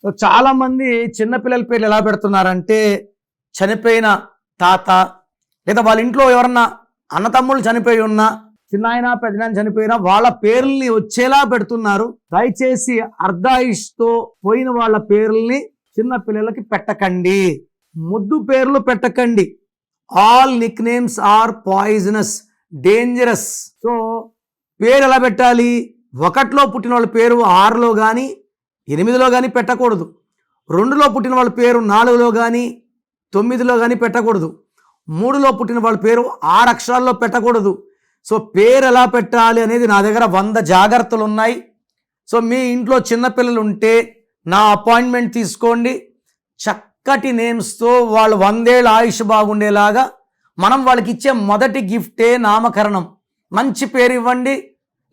So చాలామంది చిన్నపిల్లల పేర్లు ఎలా పెడుతున్నారంటే చనిపోయిన తాత లేదా వాళ్ళ ఇంట్లో ఎవరన్నా అన్నతమ్ముళ్ళు చనిపోయి ఉన్నా, చిన్నాయన పెద్దనాయన చనిపోయినా వాళ్ళ పేర్లని వచ్చేలా పెడుతున్నారు. దయచేసి అర్ధాయుష్తో పోయిన వాళ్ళ పేర్లని చిన్న పిల్లలకి పెట్టకండి. ముద్దు పేర్లు పెట్టకండి. All nicknames are poisonous, dangerous. So పేరు ఎలా పెట్టాలి? 1లో పుట్టిన వాళ్ళ పేరు 6లో కానీ 8లో కానీ పెట్టకూడదు. 2లో పుట్టిన వాళ్ళ పేరు 4లో కానీ 9లో కానీ పెట్టకూడదు. 3లో పుట్టిన వాళ్ళ పేరు 6 అక్షరాల్లో పెట్టకూడదు. సో పేరు ఎలా పెట్టాలి అనేది నా దగ్గర 100 జాగ్రత్తలు ఉన్నాయి. సో మీ ఇంట్లో చిన్నపిల్లలు ఉంటే నా అపాయింట్మెంట్ తీసుకోండి. చక్కటి నేమ్స్తో వాళ్ళు 100 ఏళ్ళ ఆయుష్ బాగుండేలాగా మనం వాళ్ళకి ఇచ్చే మొదటి గిఫ్టే నామకరణం. మంచి పేరు ఇవ్వండి.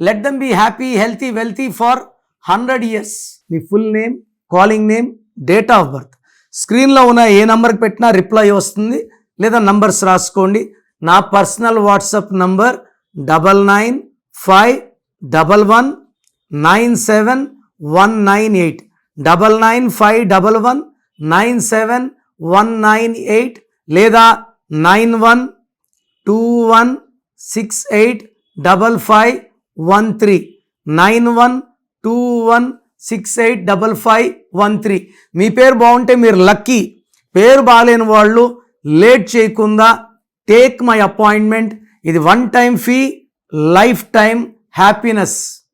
Let them be happy, healthy, wealthy for 100 years. మీ full name, calling name, date of birth స్క్రీన్లో ఉన్న ఏ నంబర్కి పెట్టినా రిప్లై వస్తుంది. లేదా నంబర్స్ రాసుకోండి. నా పర్సనల్ వాట్సాప్ నంబర్ 9951197198 9951197198 లేదా 9121685513 9121685513. మీ పేరు బాగుంటే మీరు లక్కీ. పేరు బాగాలేని వాళ్ళు లేట్ చేయకుండా టేక్ మై అపాయింట్మెంట్. ఇది 1 time fee, life time happiness.